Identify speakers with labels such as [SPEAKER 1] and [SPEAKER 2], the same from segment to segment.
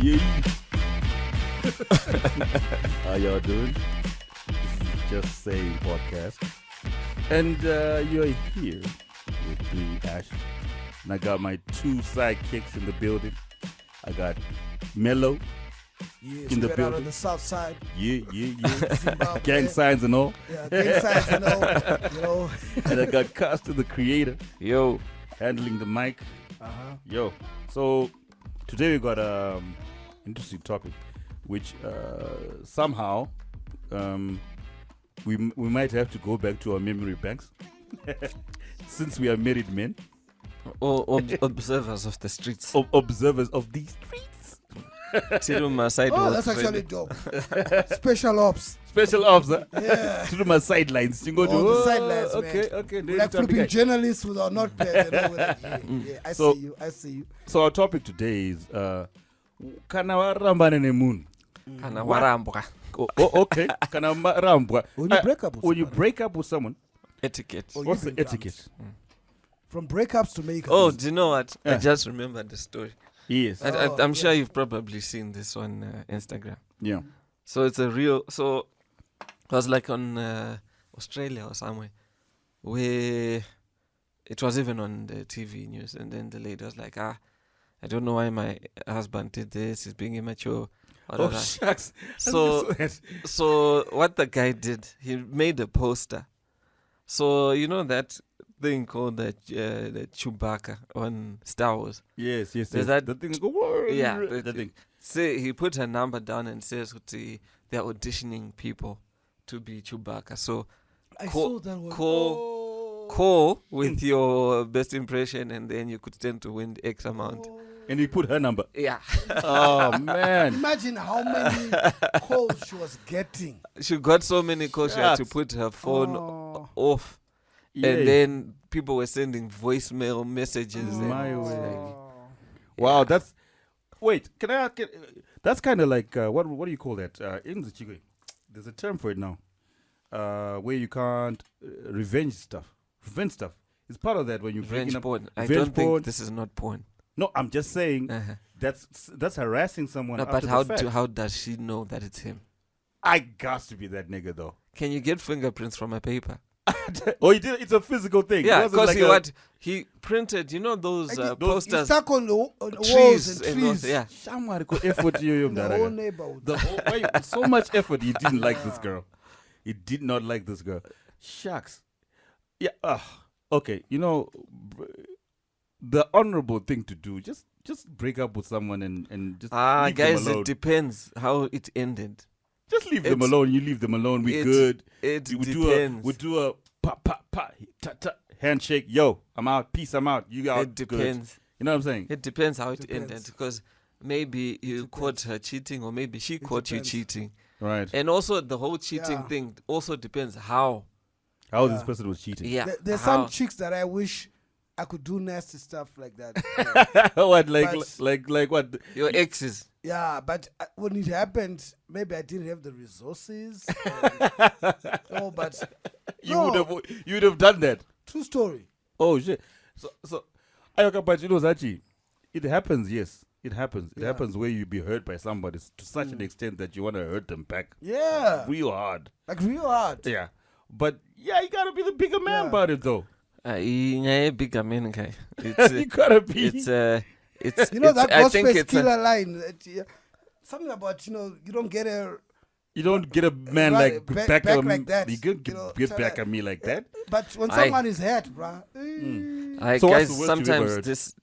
[SPEAKER 1] Yeah. How y'all doing? This is Just Saying Podcast. And you're here with me, Ash. And I got my two sidekicks in the building. I got Mello in the
[SPEAKER 2] out
[SPEAKER 1] building.
[SPEAKER 2] on the south side.
[SPEAKER 1] Yeah.
[SPEAKER 2] Zimbabwe.
[SPEAKER 1] Gang signs and all.
[SPEAKER 2] Yeah, gang signs and all.
[SPEAKER 1] And I got Costa, the creator,
[SPEAKER 3] Yo.
[SPEAKER 1] handling the mic.
[SPEAKER 2] Uh-huh.
[SPEAKER 1] Yo. So today we got interesting topic, which somehow we might have to go back to our memory banks since we are married men,
[SPEAKER 3] Or observers of the streets.
[SPEAKER 1] observers of these streets.
[SPEAKER 3] Sit on my side.
[SPEAKER 2] Oh, that's actually dope. Special ops.
[SPEAKER 1] Special ops, huh?
[SPEAKER 2] Yeah.
[SPEAKER 1] Through my sidelines. You go
[SPEAKER 2] On the sidelines,
[SPEAKER 1] okay.
[SPEAKER 2] We're like flipping journalists with our notepad. I
[SPEAKER 1] So-
[SPEAKER 2] see you.
[SPEAKER 1] So our topic today is kana warambane nemunhu.
[SPEAKER 3] Kana warambwa.
[SPEAKER 1] Okay. Kana warambwa.
[SPEAKER 2] When you break up with
[SPEAKER 1] When you
[SPEAKER 2] somebody.
[SPEAKER 1] break up with someone,
[SPEAKER 3] Etiquette.
[SPEAKER 2] Oh,
[SPEAKER 1] what's the
[SPEAKER 2] you've been
[SPEAKER 1] etiquette?
[SPEAKER 2] From breakups to make
[SPEAKER 3] Oh, do you know what?
[SPEAKER 1] Yeah.
[SPEAKER 3] I just remembered the story.
[SPEAKER 1] Yes.
[SPEAKER 3] I'm sure you've probably seen this on Instagram.
[SPEAKER 1] Yeah.
[SPEAKER 3] So it's a real. So it was like on Australia or somewhere, where it was even on the TV news, and then the lady was like, I don't know why my husband did this. He's being immature.
[SPEAKER 1] Oh, shucks.
[SPEAKER 3] So So what the guy did, he made a poster. So you know that thing called the Chewbacca on Star Wars.
[SPEAKER 1] Yes.
[SPEAKER 3] There's that-
[SPEAKER 1] the thing go. Whoa,
[SPEAKER 3] Yeah,
[SPEAKER 1] the thing.
[SPEAKER 3] Say he put her number down and says they're auditioning people to be Chewbacca. So
[SPEAKER 2] I
[SPEAKER 3] Call-
[SPEAKER 2] saw that one.
[SPEAKER 3] call with your best impression, and then you could stand to win X amount.
[SPEAKER 1] And he put her number.
[SPEAKER 3] Yeah,
[SPEAKER 1] Oh man.
[SPEAKER 2] Imagine how many calls she was getting.
[SPEAKER 3] she got so many calls she had to
[SPEAKER 1] Shucks.
[SPEAKER 3] put her phone
[SPEAKER 2] Oh.
[SPEAKER 3] off.
[SPEAKER 1] Yeah.
[SPEAKER 3] And then people were sending voicemail messages.
[SPEAKER 1] My
[SPEAKER 3] and
[SPEAKER 1] way. Wow, that's. Wait, can I ask? That's kind of like what do you call that? In the Chigwe, there's a term for it now, where you can't revenge stuff. It's part of that when you're breaking
[SPEAKER 3] Revenge
[SPEAKER 1] up.
[SPEAKER 3] porn. I
[SPEAKER 1] Revenge
[SPEAKER 3] don't
[SPEAKER 1] porn.
[SPEAKER 3] think this is not porn.
[SPEAKER 1] No, I'm just saying
[SPEAKER 3] Uh-huh.
[SPEAKER 1] that's harassing someone.
[SPEAKER 3] No,
[SPEAKER 1] after
[SPEAKER 3] but how
[SPEAKER 1] the fact.
[SPEAKER 3] how does she know that it's him?
[SPEAKER 1] I got to be that nigga though.
[SPEAKER 3] Can you get fingerprints from a paper?
[SPEAKER 1] Oh, he did. It's a physical thing.
[SPEAKER 3] Yeah,
[SPEAKER 1] It wasn't
[SPEAKER 3] because he printed. You know those
[SPEAKER 2] Like
[SPEAKER 3] posters,
[SPEAKER 2] stuck on the walls
[SPEAKER 3] trees,
[SPEAKER 2] and trees.
[SPEAKER 3] yeah.
[SPEAKER 1] Someone got effort to you,
[SPEAKER 2] In the whole neighborhood.
[SPEAKER 1] The whole, why, so much effort. He didn't like this girl. He did not like this girl. Shucks. Yeah. Okay. You know, the honorable thing to do, just break up with someone and just leave
[SPEAKER 3] guys,
[SPEAKER 1] them alone.
[SPEAKER 3] it depends how it ended.
[SPEAKER 1] Just leave them
[SPEAKER 3] it's-
[SPEAKER 1] alone. You leave them alone. We
[SPEAKER 3] it
[SPEAKER 1] good.
[SPEAKER 3] It
[SPEAKER 1] We
[SPEAKER 3] depends.
[SPEAKER 1] do a pa ta ta handshake. Yo, I'm out. Peace. I'm out. You out.
[SPEAKER 3] It depends.
[SPEAKER 1] Good. You know what I'm saying?
[SPEAKER 3] It depends how it
[SPEAKER 2] Depends.
[SPEAKER 3] ended, because maybe you caught her cheating, or maybe she caught
[SPEAKER 2] depends.
[SPEAKER 3] you cheating.
[SPEAKER 1] Right.
[SPEAKER 3] And also the whole cheating
[SPEAKER 2] Yeah.
[SPEAKER 3] thing also depends how.
[SPEAKER 1] How this
[SPEAKER 2] Yeah.
[SPEAKER 1] person was cheating.
[SPEAKER 3] Yeah.
[SPEAKER 2] There's
[SPEAKER 3] how.
[SPEAKER 2] some chicks that I wish I could do nasty stuff like that.
[SPEAKER 1] What like
[SPEAKER 2] But-
[SPEAKER 1] like what?
[SPEAKER 3] Your exes.
[SPEAKER 2] Yeah, but when it happened, maybe I didn't have the resources. No, but
[SPEAKER 1] You
[SPEAKER 2] No.
[SPEAKER 1] would have done that.
[SPEAKER 2] true story.
[SPEAKER 1] Oh shit. So Ayoka, but you know Zachi, it happens, yes. It happens. It
[SPEAKER 2] Yeah.
[SPEAKER 1] happens where you be hurt by somebody to such an extent that you want to hurt them back
[SPEAKER 2] Yeah,
[SPEAKER 1] real hard.
[SPEAKER 2] like real hard.
[SPEAKER 1] Yeah. But yeah, you gotta be the bigger man
[SPEAKER 2] Yeah.
[SPEAKER 1] about it though.
[SPEAKER 3] Bigger man guy. It's
[SPEAKER 1] You gotta be.
[SPEAKER 3] it's
[SPEAKER 2] You know
[SPEAKER 3] it's,
[SPEAKER 2] that
[SPEAKER 3] I think
[SPEAKER 2] Ghostface
[SPEAKER 3] it's
[SPEAKER 2] killer line. Something about you don't get a.
[SPEAKER 1] You don't get a man
[SPEAKER 2] Right,
[SPEAKER 1] like
[SPEAKER 2] back-
[SPEAKER 1] back,
[SPEAKER 2] back
[SPEAKER 1] at
[SPEAKER 2] like
[SPEAKER 1] me.
[SPEAKER 2] that,
[SPEAKER 1] You can
[SPEAKER 2] you
[SPEAKER 1] get,
[SPEAKER 2] know,
[SPEAKER 1] get
[SPEAKER 2] tell
[SPEAKER 1] back
[SPEAKER 2] her-
[SPEAKER 1] at me like that.
[SPEAKER 2] But when
[SPEAKER 3] Aye.
[SPEAKER 2] someone is hurt, bruh.
[SPEAKER 1] So
[SPEAKER 3] I
[SPEAKER 1] what's
[SPEAKER 3] guys,
[SPEAKER 1] the worst you've ever
[SPEAKER 3] sometimes
[SPEAKER 1] heard?
[SPEAKER 3] this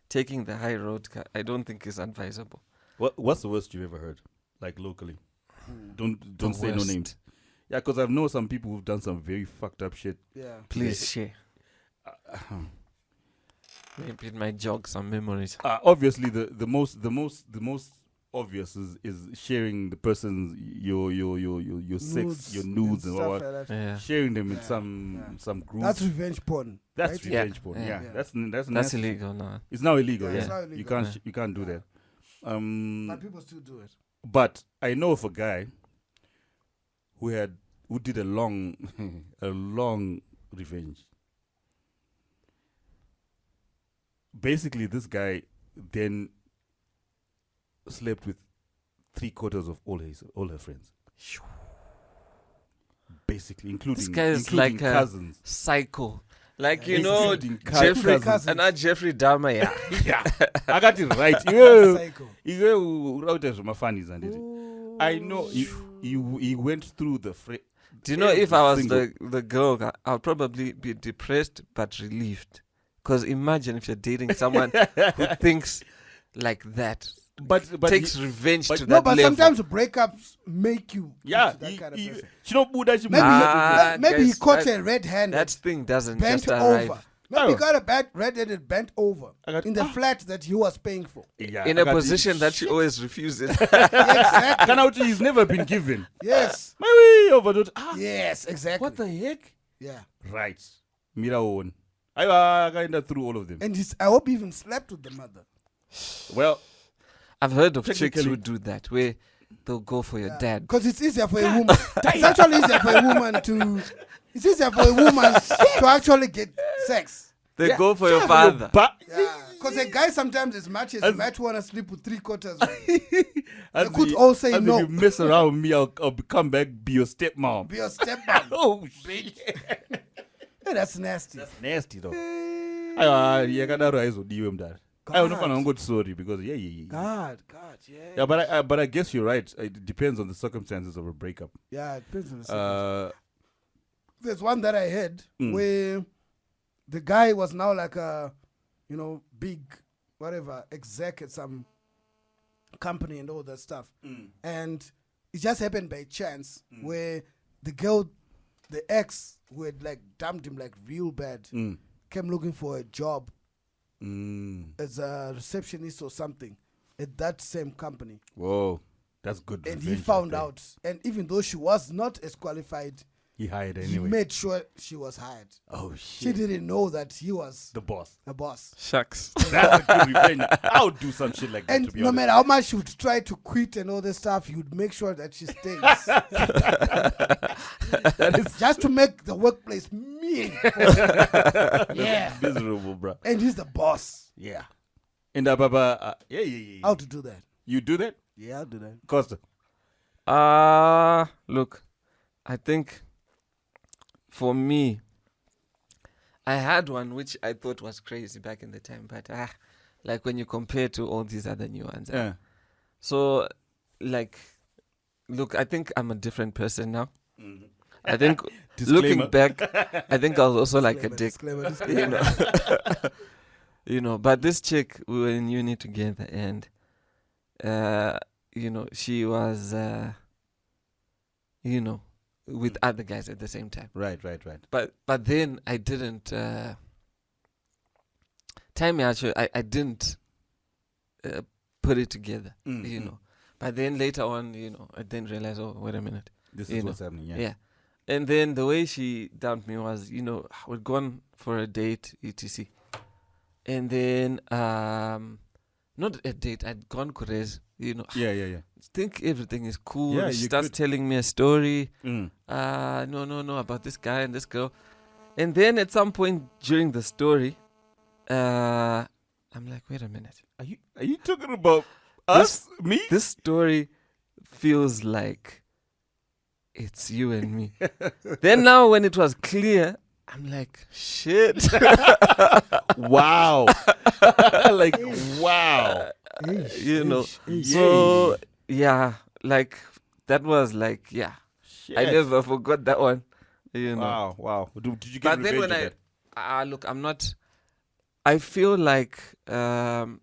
[SPEAKER 3] taking the high road, I don't think is advisable.
[SPEAKER 1] What's the worst you've ever heard? Like locally? Don't say no
[SPEAKER 3] worst.
[SPEAKER 1] names. Yeah, because I've known some people who've done some very fucked up shit.
[SPEAKER 2] Yeah.
[SPEAKER 3] Please share. Maybe it might jog some memories.
[SPEAKER 1] Obviously, the most obvious is sharing the person's your sex, your nudes and
[SPEAKER 2] stuff
[SPEAKER 1] what,
[SPEAKER 2] like that.
[SPEAKER 3] Yeah.
[SPEAKER 1] sharing them in
[SPEAKER 2] Yeah.
[SPEAKER 1] some groups.
[SPEAKER 2] That's revenge porn.
[SPEAKER 1] That's
[SPEAKER 2] right?
[SPEAKER 1] revenge porn.
[SPEAKER 3] Yeah.
[SPEAKER 1] Yeah,
[SPEAKER 2] Yeah.
[SPEAKER 1] that's
[SPEAKER 3] That's
[SPEAKER 1] nasty.
[SPEAKER 3] illegal now.
[SPEAKER 1] It's now illegal.
[SPEAKER 2] Yeah,
[SPEAKER 1] Yeah,
[SPEAKER 2] it's now
[SPEAKER 1] you
[SPEAKER 2] illegal.
[SPEAKER 1] can't
[SPEAKER 3] Yeah.
[SPEAKER 1] you can't do that.
[SPEAKER 2] But people still do it.
[SPEAKER 1] But I know of a guy who did a long a long revenge. Basically, this guy then slept with 3/4 of all her friends. Basically,
[SPEAKER 3] This guy is
[SPEAKER 1] including
[SPEAKER 3] like a
[SPEAKER 1] cousins.
[SPEAKER 3] psycho. Like,
[SPEAKER 2] Yeah,
[SPEAKER 3] you know,
[SPEAKER 1] including
[SPEAKER 3] Jeffrey,
[SPEAKER 1] cousins.
[SPEAKER 3] and not Jeffrey Dahmer, yeah.
[SPEAKER 1] Yeah, I got it right.
[SPEAKER 2] Psycho.
[SPEAKER 1] You wrote as my funnies and it. I know he went through the.
[SPEAKER 3] Do you know, if I was
[SPEAKER 1] single-
[SPEAKER 3] the girl, I'll probably be depressed but relieved. Because imagine if you're dating someone who thinks like that,
[SPEAKER 1] but
[SPEAKER 3] takes revenge
[SPEAKER 1] but-
[SPEAKER 3] to
[SPEAKER 2] No,
[SPEAKER 3] that
[SPEAKER 2] but
[SPEAKER 3] level.
[SPEAKER 2] sometimes breakups make you
[SPEAKER 1] yeah,
[SPEAKER 2] into that kind of person.
[SPEAKER 1] you know, Buddha,
[SPEAKER 2] Maybe,
[SPEAKER 3] Ah,
[SPEAKER 2] maybe he
[SPEAKER 3] guys,
[SPEAKER 2] caught
[SPEAKER 3] that-
[SPEAKER 2] a red-handed,
[SPEAKER 3] that thing doesn't
[SPEAKER 2] bent
[SPEAKER 3] just arrive.
[SPEAKER 2] over. Maybe he
[SPEAKER 1] Oh.
[SPEAKER 2] got a red-handed bent over
[SPEAKER 1] I got-
[SPEAKER 2] in the flat that he was paying for.
[SPEAKER 1] yeah,
[SPEAKER 3] In
[SPEAKER 1] I
[SPEAKER 3] a
[SPEAKER 1] got it.
[SPEAKER 3] position that she always refuses.
[SPEAKER 2] Exactly.
[SPEAKER 1] Kanauti, he's never been given.
[SPEAKER 2] Yes.
[SPEAKER 1] Maybe overdose.
[SPEAKER 2] Yes, exactly.
[SPEAKER 1] What the heck?
[SPEAKER 2] Yeah.
[SPEAKER 1] Right. Mira one. I got through all of them.
[SPEAKER 2] And I hope he even slept with the mother.
[SPEAKER 1] Well,
[SPEAKER 3] I've heard of chicks
[SPEAKER 1] Technically-
[SPEAKER 3] who do that, where they'll go for your dad.
[SPEAKER 2] Because it's easier for a woman. It's actually easier for a woman to. It's easier for a woman to actually get sex.
[SPEAKER 3] They go for your father.
[SPEAKER 1] But
[SPEAKER 2] Yeah. Because a guy sometimes, as much as he might want to sleep with 3/4,
[SPEAKER 1] as
[SPEAKER 2] They could
[SPEAKER 1] if-
[SPEAKER 2] all say
[SPEAKER 1] as
[SPEAKER 2] no.
[SPEAKER 1] If you mess around with me, I'll come back, be your stepmom.
[SPEAKER 2] be a stepmom.
[SPEAKER 1] Oh shit.
[SPEAKER 2] Hey, that's nasty.
[SPEAKER 1] That's nasty though. Yeah, kadaro aizodiwe mdara. I don't know. I'm good. Sorry, because yeah.
[SPEAKER 2] God, yeah.
[SPEAKER 1] Yeah, but I guess you're right. It depends on the circumstances of a breakup.
[SPEAKER 2] Yeah, it depends on the circumstance.
[SPEAKER 1] Uh,
[SPEAKER 2] There's one that I heard
[SPEAKER 1] Mm.
[SPEAKER 2] where the guy was now like a, big, whatever, exec at some company and all that stuff. And it just happened by chance where the girl, the ex who had like dumped him like real bad, came looking for a job as a receptionist or something at that same company.
[SPEAKER 1] Whoa, that's good.
[SPEAKER 2] And he
[SPEAKER 1] revenge
[SPEAKER 2] found
[SPEAKER 1] right there.
[SPEAKER 2] out. And even though she was not as qualified,
[SPEAKER 1] He hired
[SPEAKER 2] he
[SPEAKER 1] anyway.
[SPEAKER 2] made sure she was hired.
[SPEAKER 1] Oh
[SPEAKER 2] She
[SPEAKER 1] shit.
[SPEAKER 2] didn't know that he was
[SPEAKER 1] The boss.
[SPEAKER 2] a boss.
[SPEAKER 3] Shucks.
[SPEAKER 1] That's a good revenge. I would do some shit like that.
[SPEAKER 2] And
[SPEAKER 1] To be
[SPEAKER 2] no
[SPEAKER 1] honest.
[SPEAKER 2] matter how much she would try to quit and all this stuff, he would make sure that she stays. Just to make the workplace mean. Yeah.
[SPEAKER 1] Miserable, bro.
[SPEAKER 2] And he's the boss.
[SPEAKER 1] Yeah. And Baba, yeah.
[SPEAKER 2] How to do that?
[SPEAKER 1] You do that,
[SPEAKER 2] Yeah, I'll do that.
[SPEAKER 1] Costa?
[SPEAKER 3] Look, I think for me, I had one which I thought was crazy back in the time, but like when you compare to all these other new ones.
[SPEAKER 1] Yeah.
[SPEAKER 3] So, like, look, I think I'm a different person now. I think
[SPEAKER 1] Disclaimer.
[SPEAKER 3] looking back, I think I was also like a dick.
[SPEAKER 2] Disclaimer.
[SPEAKER 3] You know. But this chick, we were in uni together, and she was with other guys at the same time.
[SPEAKER 1] Right.
[SPEAKER 3] But then I didn't I didn't put it together, But then later on, I then realized, oh, wait a minute.
[SPEAKER 1] This is what's happening. Yeah.
[SPEAKER 3] And then the way she dumped me was, we'd gone for a date, etc. And then, not a date, I'd gone Kurez,
[SPEAKER 1] Yeah.
[SPEAKER 3] think everything is cool.
[SPEAKER 1] Yeah,
[SPEAKER 3] She
[SPEAKER 1] you're
[SPEAKER 3] starts
[SPEAKER 1] good.
[SPEAKER 3] telling me a story.
[SPEAKER 1] Mm.
[SPEAKER 3] No, about this guy and this girl. And then at some point during the story, I'm like, wait a minute.
[SPEAKER 1] Are you talking about us? Me?
[SPEAKER 3] This story feels like it's you and me. Then now when it was clear, I'm like, shit.
[SPEAKER 1] Wow. Like, wow.
[SPEAKER 3] So, yeah, like, that was like, yeah.
[SPEAKER 1] Shit.
[SPEAKER 3] I never forgot that one. Know.
[SPEAKER 1] Wow. Did you get
[SPEAKER 3] But then
[SPEAKER 1] revenge
[SPEAKER 3] when
[SPEAKER 1] of that?
[SPEAKER 3] look, I'm not. I feel like I've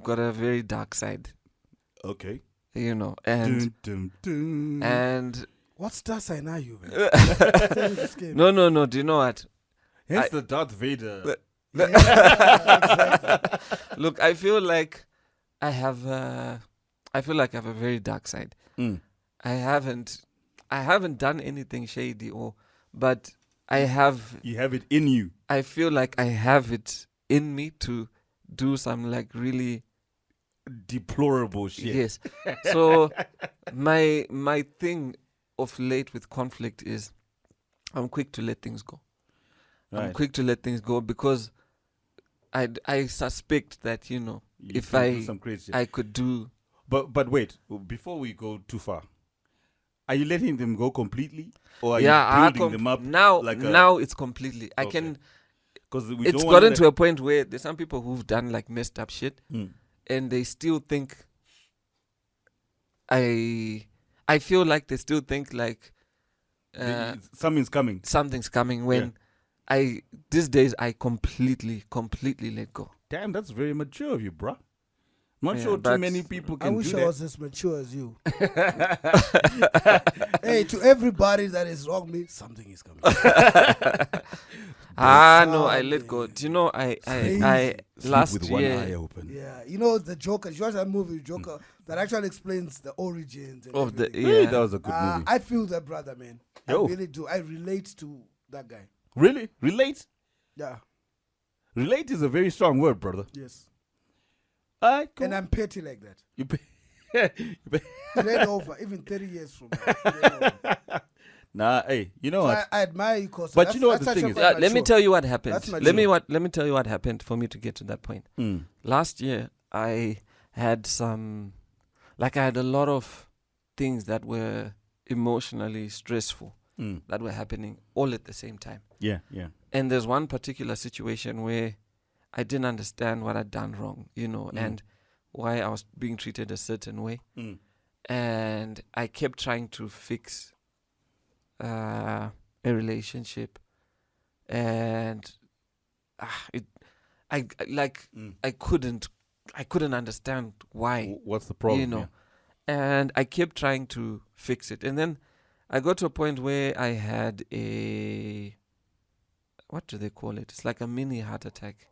[SPEAKER 3] got a very dark side,
[SPEAKER 1] Okay.
[SPEAKER 3] and
[SPEAKER 1] Dun, dun, dun.
[SPEAKER 3] and
[SPEAKER 2] What star sign are you, man?
[SPEAKER 3] no. Do you know what?
[SPEAKER 1] Hence the Darth Vader.
[SPEAKER 3] Look, I feel like I have a very dark side.
[SPEAKER 1] Mm.
[SPEAKER 3] I haven't done anything shady but I have.
[SPEAKER 1] You have it in you.
[SPEAKER 3] I feel like I have it in me to do some like really
[SPEAKER 1] Deplorable shit.
[SPEAKER 3] yes. So my thing of late with conflict is I'm quick to let things go. I'm
[SPEAKER 1] Right.
[SPEAKER 3] quick to let things go because I suspect that
[SPEAKER 1] You
[SPEAKER 3] if
[SPEAKER 1] can do some crazy shit.
[SPEAKER 3] I could do.
[SPEAKER 1] But wait, before we go too far, are you letting them go completely, or are
[SPEAKER 3] Yeah,
[SPEAKER 1] you building them up
[SPEAKER 3] now.
[SPEAKER 1] like
[SPEAKER 3] Now it's completely. I
[SPEAKER 1] Okay.
[SPEAKER 3] can.
[SPEAKER 1] Because we
[SPEAKER 3] It's
[SPEAKER 1] don't want
[SPEAKER 3] gotten to a point where there's some people who've done like messed up shit, and they still think. I feel like they still think like
[SPEAKER 1] something's coming.
[SPEAKER 3] something's coming when these days I completely let go.
[SPEAKER 1] Damn, that's very mature of you, bruh. Not
[SPEAKER 3] Yeah,
[SPEAKER 1] sure too
[SPEAKER 3] but
[SPEAKER 1] many people
[SPEAKER 2] I
[SPEAKER 1] can
[SPEAKER 2] wish
[SPEAKER 1] do
[SPEAKER 2] I
[SPEAKER 1] that.
[SPEAKER 2] was as mature as you. Hey, to everybody that is wrong me, something is coming.
[SPEAKER 3] No, I let go. Do you know I
[SPEAKER 1] Sleep
[SPEAKER 3] last
[SPEAKER 1] with one eye
[SPEAKER 3] year
[SPEAKER 1] open.
[SPEAKER 2] Yeah, you know the Joker. You watch that movie, Joker, that actually explains the origins and
[SPEAKER 3] of the
[SPEAKER 2] everything.
[SPEAKER 1] Really, that was a good movie.
[SPEAKER 2] I feel that, brother, man.
[SPEAKER 1] Yo.
[SPEAKER 2] I really do. I relate to that guy.
[SPEAKER 1] Really? Relate?
[SPEAKER 2] Yeah.
[SPEAKER 1] Relate is a very strong word, brother.
[SPEAKER 2] Yes.
[SPEAKER 1] Cool.
[SPEAKER 2] And I'm petty like that.
[SPEAKER 1] You pay.
[SPEAKER 2] It ain't over. Even 30 years from now. It ain't over.
[SPEAKER 1] Nah, hey, you know
[SPEAKER 2] So
[SPEAKER 1] what?
[SPEAKER 2] I admire you, cause
[SPEAKER 1] But you know what the thing is?
[SPEAKER 3] let me tell you what happened.
[SPEAKER 2] That's
[SPEAKER 3] Let me
[SPEAKER 2] mature.
[SPEAKER 3] let me tell you what happened for me to get to that point. Last year I had I had a lot of things that were emotionally stressful that were happening all at the same time.
[SPEAKER 1] Yeah.
[SPEAKER 3] And there's one particular situation where I didn't understand what I'd done wrong, and why I was being treated a certain way. And I kept trying to fix a relationship, and I couldn't understand why.
[SPEAKER 1] What's the problem? Yeah.
[SPEAKER 3] And I kept trying to fix it, and then I got to a point where I had what do they call it? It's like a mini heart attack.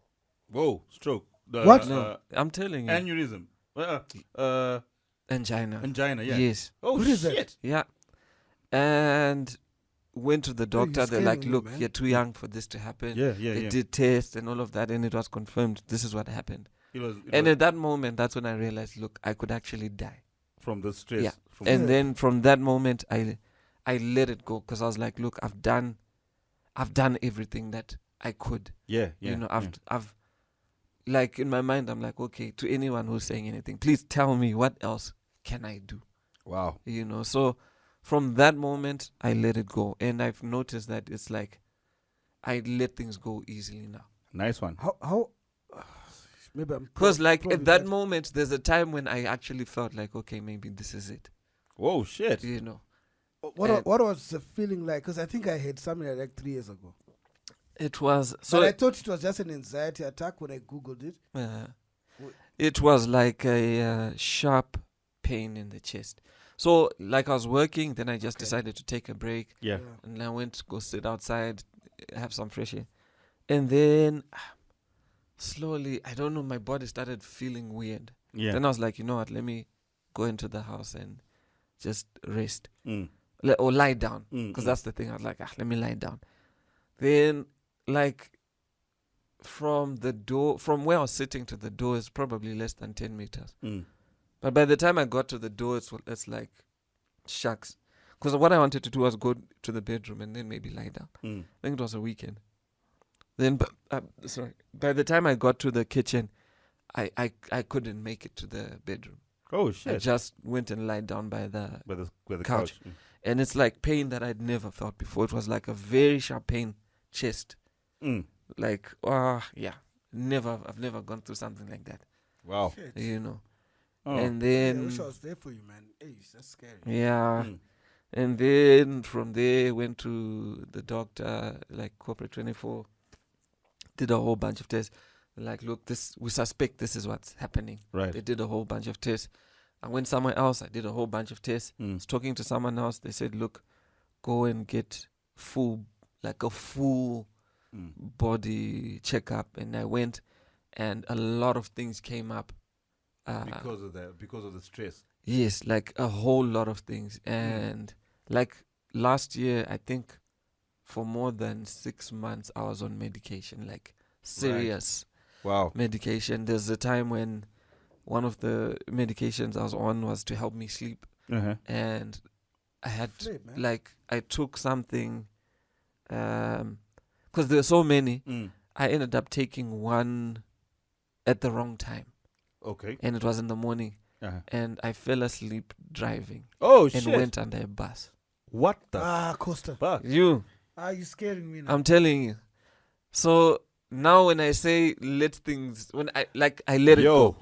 [SPEAKER 1] Whoa, stroke.
[SPEAKER 2] What?
[SPEAKER 3] No, I'm telling you,
[SPEAKER 1] Aneurysm.
[SPEAKER 3] angina.
[SPEAKER 1] Angina, yeah.
[SPEAKER 3] Yes.
[SPEAKER 1] Oh,
[SPEAKER 2] What is
[SPEAKER 1] shit.
[SPEAKER 2] that?
[SPEAKER 3] Yeah. And went to the
[SPEAKER 2] Bro, you're
[SPEAKER 3] doctor. They're like,
[SPEAKER 2] scaring me,
[SPEAKER 3] look,
[SPEAKER 2] man.
[SPEAKER 3] you're too young for this to happen.
[SPEAKER 1] Yeah.
[SPEAKER 3] They did tests and all of that, and it was confirmed this is what happened.
[SPEAKER 1] It was
[SPEAKER 3] At that moment, that's when I realized, look, I could actually die.
[SPEAKER 1] from the stress.
[SPEAKER 3] Yeah.
[SPEAKER 1] From
[SPEAKER 3] And then from that moment, I let it go, because I was like, look, I've done everything that I could.
[SPEAKER 1] yeah.
[SPEAKER 3] I've like in my mind, I'm like, okay, to anyone who's saying anything, please tell me what else can I do.
[SPEAKER 1] Wow.
[SPEAKER 3] So from that moment, I let it go, and I've noticed that it's like I let things go easily now.
[SPEAKER 1] Nice one.
[SPEAKER 2] How maybe I'm
[SPEAKER 3] Because like
[SPEAKER 2] probably
[SPEAKER 3] at that
[SPEAKER 2] bad.
[SPEAKER 3] moment, there's a time when I actually felt like, okay, maybe this is it.
[SPEAKER 1] Whoa, shit.
[SPEAKER 2] What was the feeling like? Because I think I had something like 3 years ago.
[SPEAKER 3] It was
[SPEAKER 2] But I thought it was just an anxiety attack when I googled it.
[SPEAKER 3] it was like a sharp pain in the chest. So like I was working, then I just decided to take a break,
[SPEAKER 1] Yeah.
[SPEAKER 3] and I went to go sit outside, have some fresh air, and then slowly, I don't know, my body started feeling weird.
[SPEAKER 1] Yeah.
[SPEAKER 3] Then I was like, you know what? Let me go into the house and just rest or lie down, because that's the thing. I was like, let me lie down. Then, like, from where I was sitting to the door is probably less than 10 meters. But by the time I got to the door, it's like, shucks. Because what I wanted to do was go to the bedroom and then maybe lie down. I think it was a weekend. Then, by the time I got to the kitchen, I couldn't make it to the bedroom.
[SPEAKER 1] Oh, shit.
[SPEAKER 3] I just went and lied down by the
[SPEAKER 1] With the
[SPEAKER 3] couch.
[SPEAKER 1] couch.
[SPEAKER 3] And it's like pain that I'd never felt before. It was like a very sharp pain, chest. Like, I've never gone through something like that.
[SPEAKER 1] Wow.
[SPEAKER 2] Shit.
[SPEAKER 1] Oh.
[SPEAKER 3] And
[SPEAKER 2] I
[SPEAKER 3] then,
[SPEAKER 2] wish I was there for you, man. Hey, that's scary.
[SPEAKER 3] yeah. And then from there, went to the doctor, like Corporate 24, did a whole bunch of tests. Like, look, we suspect this is what's happening.
[SPEAKER 1] Right.
[SPEAKER 3] They did a whole bunch of tests. I went somewhere else. I did a whole bunch of tests. I was talking to someone else. They said, look, go and get a full body checkup. And I went, and a lot of things came up.
[SPEAKER 1] Because of the stress.
[SPEAKER 3] Yes, like a whole lot of things. And like last year, I think for more than 6 months, I was on medication, like serious
[SPEAKER 1] Wow.
[SPEAKER 3] medication. There's a time when one of the medications I was on was to help me sleep. And I had,
[SPEAKER 2] Flip, man.
[SPEAKER 3] like, I took something, because there were so many, I ended up taking one at the wrong time.
[SPEAKER 1] Okay.
[SPEAKER 3] and it was in the morning,
[SPEAKER 1] Uh-huh.
[SPEAKER 3] and I fell asleep driving
[SPEAKER 1] Oh
[SPEAKER 3] and
[SPEAKER 1] shit!
[SPEAKER 3] went under a bus.
[SPEAKER 1] What the
[SPEAKER 2] Costa.
[SPEAKER 1] fuck?
[SPEAKER 3] You,
[SPEAKER 2] You scaring me now.
[SPEAKER 3] I'm telling you. So now when I say let things, when I let it go,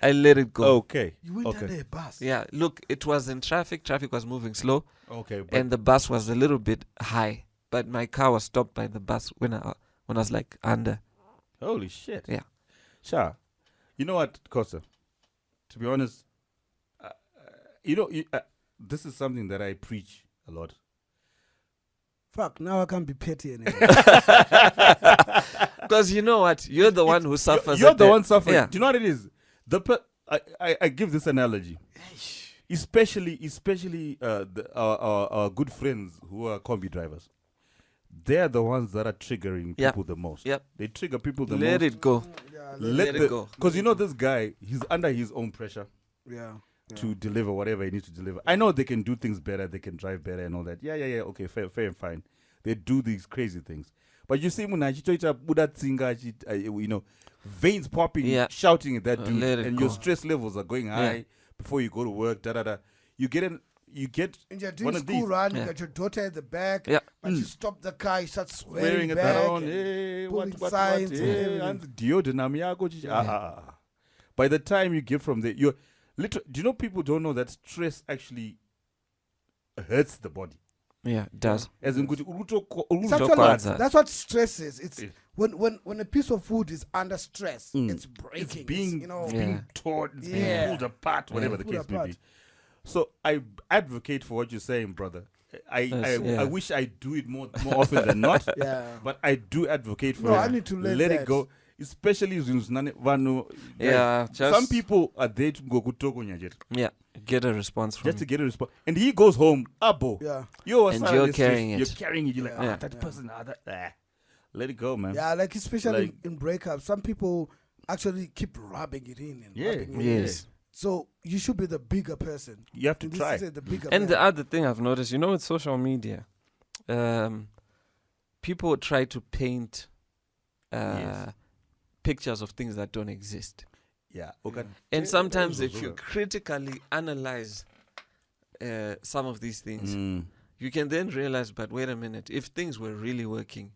[SPEAKER 3] I let it go.
[SPEAKER 1] Okay.
[SPEAKER 2] You went
[SPEAKER 1] Okay.
[SPEAKER 2] under a bus.
[SPEAKER 3] Yeah, look, it was in traffic. Traffic was moving slow,
[SPEAKER 1] Okay. But
[SPEAKER 3] and the bus was a little bit high. But my car was stopped by the bus when I was like under.
[SPEAKER 1] holy shit.
[SPEAKER 3] Yeah.
[SPEAKER 1] Sure. You know what, Costa? To be honest, this is something that I preach a lot.
[SPEAKER 2] Fuck, now I can't be petty anymore.
[SPEAKER 3] Because you know what? You're the one who suffers.
[SPEAKER 1] You're
[SPEAKER 3] at
[SPEAKER 1] the one suffering.
[SPEAKER 3] Yeah.
[SPEAKER 1] Do you know what it is? I give this analogy, especially our good friends who are combi drivers. They're the ones that are triggering
[SPEAKER 3] Yeah.
[SPEAKER 1] people the most.
[SPEAKER 3] Yep.
[SPEAKER 1] They trigger people the
[SPEAKER 3] Let
[SPEAKER 1] most.
[SPEAKER 3] it go.
[SPEAKER 1] Let
[SPEAKER 3] it go.
[SPEAKER 1] Because you know this guy, he's under his own pressure
[SPEAKER 2] Yeah.
[SPEAKER 1] to deliver whatever he needs to deliver. I know they can do things better, they can drive better and all that. Yeah. Okay, fair and fine. They do these crazy things. But you see, veins popping,
[SPEAKER 3] Yeah.
[SPEAKER 1] shouting at that dude,
[SPEAKER 3] let it
[SPEAKER 1] and
[SPEAKER 3] go.
[SPEAKER 1] your stress levels are going high before you go to work. You get
[SPEAKER 2] And you're
[SPEAKER 1] one
[SPEAKER 2] doing
[SPEAKER 1] of
[SPEAKER 2] school
[SPEAKER 1] these.
[SPEAKER 2] run,
[SPEAKER 3] Yeah.
[SPEAKER 2] you got your daughter at the back,
[SPEAKER 3] Yeah.
[SPEAKER 2] but you stop the car, you start
[SPEAKER 1] swearing
[SPEAKER 2] swearing
[SPEAKER 1] at
[SPEAKER 2] back.
[SPEAKER 1] that on.
[SPEAKER 2] and
[SPEAKER 1] Hey,
[SPEAKER 2] pulling
[SPEAKER 1] what?
[SPEAKER 2] signs and
[SPEAKER 1] Hey,
[SPEAKER 2] everything.
[SPEAKER 1] and deodorant, yako, By the time you get from there, you're literally. Do you know people don't know that stress actually hurts the body?
[SPEAKER 3] Yeah, it does.
[SPEAKER 1] As in,
[SPEAKER 2] It's
[SPEAKER 3] Uruto
[SPEAKER 2] actually
[SPEAKER 3] kwanza.
[SPEAKER 2] that's what stress is. It's
[SPEAKER 1] Yeah.
[SPEAKER 2] when a piece of food is under stress, it's breaking.
[SPEAKER 1] it's being
[SPEAKER 2] it's
[SPEAKER 3] Yeah.
[SPEAKER 1] torn, it's
[SPEAKER 2] Yeah.
[SPEAKER 1] being pulled apart, whatever
[SPEAKER 3] Yeah.
[SPEAKER 1] the
[SPEAKER 2] Pulled
[SPEAKER 1] case may
[SPEAKER 2] apart.
[SPEAKER 1] be. So I advocate for what you're saying, brother.
[SPEAKER 3] Yeah.
[SPEAKER 1] I wish I do it more often than not.
[SPEAKER 2] Yeah.
[SPEAKER 1] But I do advocate for
[SPEAKER 2] No,
[SPEAKER 1] it.
[SPEAKER 2] I need to let
[SPEAKER 1] it
[SPEAKER 2] that.
[SPEAKER 1] go. Especially vanu.
[SPEAKER 3] Yeah, just
[SPEAKER 1] Some people are there to go kutoko nyajet,
[SPEAKER 3] Yeah, get a response from.
[SPEAKER 1] just to get a response. And he goes home, abo.
[SPEAKER 2] Yeah.
[SPEAKER 1] You're
[SPEAKER 3] And
[SPEAKER 1] silent
[SPEAKER 3] you're
[SPEAKER 1] stress,
[SPEAKER 3] carrying it.
[SPEAKER 1] You're carrying it. You're like,
[SPEAKER 3] Yeah.
[SPEAKER 1] that person, let it go, man.
[SPEAKER 2] Yeah, like especially
[SPEAKER 1] Like-
[SPEAKER 2] in breakups, some people actually keep rubbing it in and
[SPEAKER 1] Yeah.
[SPEAKER 2] rubbing it in.
[SPEAKER 3] Yes.
[SPEAKER 2] So you should be the bigger person.
[SPEAKER 1] You have to
[SPEAKER 2] In this
[SPEAKER 1] try.
[SPEAKER 2] is it, the bigger
[SPEAKER 3] And
[SPEAKER 2] man.
[SPEAKER 3] the other thing I've noticed, with social media, people try to paint
[SPEAKER 1] Yes.
[SPEAKER 3] pictures of things that don't exist.
[SPEAKER 1] Yeah. Okay.
[SPEAKER 3] And sometimes if you critically analyze some of these things, you can then realize, but wait a minute, if things were really working,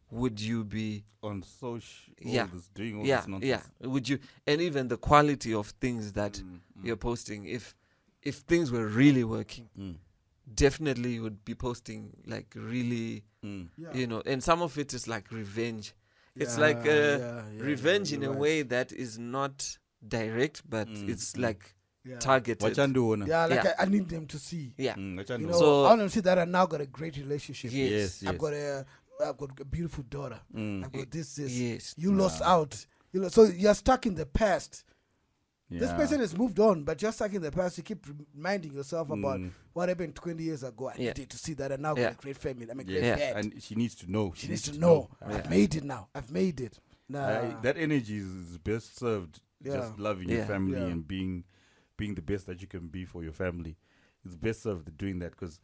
[SPEAKER 3] would you be
[SPEAKER 1] on social,
[SPEAKER 3] Yeah.
[SPEAKER 1] doing all
[SPEAKER 3] yeah
[SPEAKER 1] this nonsense.
[SPEAKER 3] would you, and even the quality of things that you're posting, if things were really working, definitely you would be posting like really
[SPEAKER 2] Yeah.
[SPEAKER 3] and some of it is like revenge. It's
[SPEAKER 2] Yeah,
[SPEAKER 3] like
[SPEAKER 2] yeah,
[SPEAKER 3] revenge in
[SPEAKER 2] you're
[SPEAKER 3] a
[SPEAKER 2] right.
[SPEAKER 3] way that is not direct, but it's like
[SPEAKER 2] Yeah.
[SPEAKER 3] targeted.
[SPEAKER 1] Wachandu
[SPEAKER 2] Yeah, like
[SPEAKER 3] Yeah.
[SPEAKER 2] I need them to see.
[SPEAKER 3] Yeah.
[SPEAKER 1] Wachandu.
[SPEAKER 2] You know,
[SPEAKER 3] So-
[SPEAKER 2] I want them to see that I now got a great relationship.
[SPEAKER 3] Yes.
[SPEAKER 2] I've got a beautiful daughter. I've got this.
[SPEAKER 3] Yes.
[SPEAKER 2] You lost out. So you're stuck in the past. This
[SPEAKER 1] Yeah.
[SPEAKER 2] person has moved on, but you're stuck in the past. You keep reminding yourself about what happened 20 years ago. I
[SPEAKER 3] Yeah.
[SPEAKER 2] needed to see that I now
[SPEAKER 3] Yeah.
[SPEAKER 2] got a great family. I'm a great
[SPEAKER 1] Yeah.
[SPEAKER 2] dad.
[SPEAKER 1] And she needs to know.
[SPEAKER 2] She needs to know.
[SPEAKER 1] Yeah.
[SPEAKER 2] I've made it now. I've made it. Nah.
[SPEAKER 1] That energy is best served
[SPEAKER 2] Yeah.
[SPEAKER 1] just loving your
[SPEAKER 3] Yeah.
[SPEAKER 1] family
[SPEAKER 2] Yeah.
[SPEAKER 1] and being the best that you can be for your family. It's best served doing that because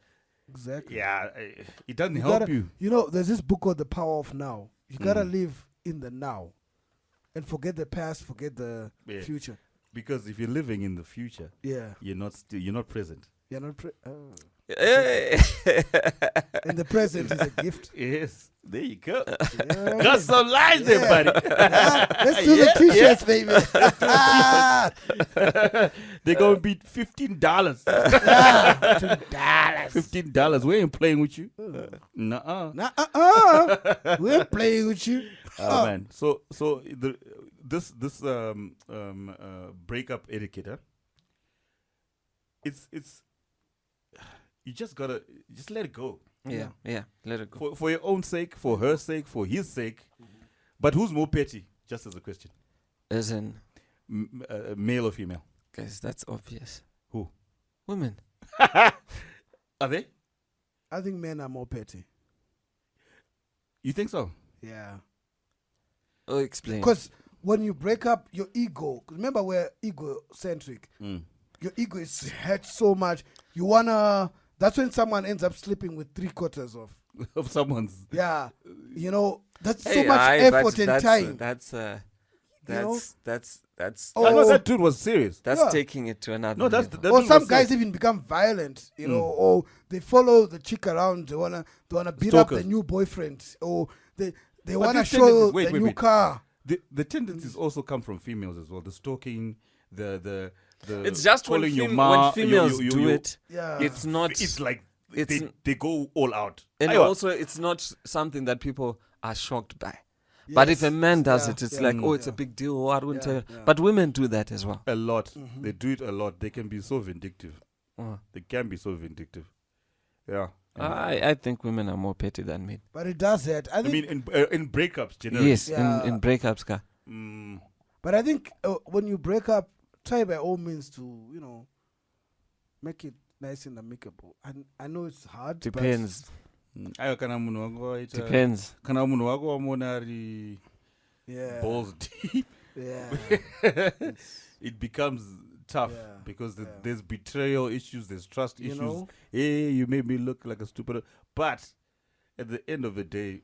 [SPEAKER 2] Exactly.
[SPEAKER 1] it doesn't
[SPEAKER 2] You
[SPEAKER 1] help
[SPEAKER 2] gotta-
[SPEAKER 1] you.
[SPEAKER 2] You know, there's this book called The Power of Now. You gotta live in the now, and forget the past, forget the
[SPEAKER 1] Yeah.
[SPEAKER 2] future.
[SPEAKER 1] Because if you're living in the future,
[SPEAKER 2] Yeah,
[SPEAKER 1] you're not present.
[SPEAKER 2] you're not.
[SPEAKER 3] Hey.
[SPEAKER 2] And the present is a gift.
[SPEAKER 1] Yes, there you go.
[SPEAKER 2] Yeah.
[SPEAKER 1] Got some lines there, buddy.
[SPEAKER 2] Let's do the t-shirts, baby.
[SPEAKER 1] They're gonna be $15.
[SPEAKER 2] $2.
[SPEAKER 1] $15. We ain't playing with you. Nuh-uh.
[SPEAKER 2] We ain't playing with you.
[SPEAKER 1] Oh man. So this breakup etiquette, it's you just gotta let it go
[SPEAKER 3] Yeah. Let it go.
[SPEAKER 1] for your own sake, for her sake, for his sake. But who's more petty? Just as a question,
[SPEAKER 3] As in,
[SPEAKER 1] male or female?
[SPEAKER 3] guys, that's obvious.
[SPEAKER 1] Who
[SPEAKER 3] Women.
[SPEAKER 1] are they?
[SPEAKER 2] I think men are more petty.
[SPEAKER 1] You think so?
[SPEAKER 2] Yeah.
[SPEAKER 3] Oh, explain.
[SPEAKER 2] Because when you break up, your ego, remember we're egocentric. Your ego is hurt so much. You wanna, that's when someone ends up sleeping with 3/4 of.
[SPEAKER 1] Of someone's.
[SPEAKER 2] Yeah. You know, that's so
[SPEAKER 3] Hey,
[SPEAKER 2] much
[SPEAKER 3] aye,
[SPEAKER 2] effort
[SPEAKER 3] but
[SPEAKER 2] and
[SPEAKER 3] that's,
[SPEAKER 2] time.
[SPEAKER 3] That's
[SPEAKER 2] know?
[SPEAKER 3] That's
[SPEAKER 2] Oh,
[SPEAKER 1] I know that dude was serious.
[SPEAKER 3] that's
[SPEAKER 2] Yeah.
[SPEAKER 3] taking it to another
[SPEAKER 1] No, that's
[SPEAKER 3] level.
[SPEAKER 1] that
[SPEAKER 2] Or
[SPEAKER 1] dude
[SPEAKER 2] some
[SPEAKER 1] was
[SPEAKER 2] guys
[SPEAKER 1] serious.
[SPEAKER 2] even become violent, you know, or they follow the chick around. They wanna beat up
[SPEAKER 1] Stalkers.
[SPEAKER 2] the new boyfriend, or they
[SPEAKER 1] But
[SPEAKER 2] wanna
[SPEAKER 1] these
[SPEAKER 2] show
[SPEAKER 1] tendencies- wait,
[SPEAKER 2] the
[SPEAKER 1] wait,
[SPEAKER 2] new
[SPEAKER 1] wait.
[SPEAKER 2] car.
[SPEAKER 1] The tendencies also come from females as well. The stalking, the
[SPEAKER 3] It's just when,
[SPEAKER 1] calling your
[SPEAKER 3] when
[SPEAKER 1] ma-
[SPEAKER 3] females
[SPEAKER 1] your-
[SPEAKER 3] do
[SPEAKER 1] your-
[SPEAKER 3] it,
[SPEAKER 2] Yeah,
[SPEAKER 3] it's not.
[SPEAKER 1] It's like
[SPEAKER 3] it's
[SPEAKER 1] they go all out.
[SPEAKER 3] and
[SPEAKER 1] Aiwa.
[SPEAKER 3] also it's not something that people are shocked by. But if a man does it, it's like, oh, it's a big deal. Oh, I wouldn't tell you.
[SPEAKER 2] yeah.
[SPEAKER 3] But women do that as well.
[SPEAKER 1] A lot. They do it a lot. They can be so vindictive.
[SPEAKER 3] Oh.
[SPEAKER 1] They can be so vindictive. Yeah.
[SPEAKER 3] I think women are more petty than men.
[SPEAKER 2] but it does that. I
[SPEAKER 1] I
[SPEAKER 2] think,
[SPEAKER 1] mean, in breakups, generally.
[SPEAKER 3] Yes,
[SPEAKER 2] Yeah.
[SPEAKER 3] in breakups, ka.
[SPEAKER 1] Mm,
[SPEAKER 2] but I think when you break up, try by all means to make it nice and amicable. And I know it's hard. but
[SPEAKER 3] Depends.
[SPEAKER 1] aiwa kana munhu wako waita-
[SPEAKER 3] Depends.
[SPEAKER 1] kana munhu wako wamona ari
[SPEAKER 2] Yeah,
[SPEAKER 1] balls deep,
[SPEAKER 2] yeah,
[SPEAKER 1] it becomes tough
[SPEAKER 2] Yeah,
[SPEAKER 1] because
[SPEAKER 2] yeah.
[SPEAKER 1] there's betrayal issues, there's trust
[SPEAKER 2] you
[SPEAKER 1] issues.
[SPEAKER 2] know.
[SPEAKER 1] Hey, you made me look like a stupid. But at the end of the day,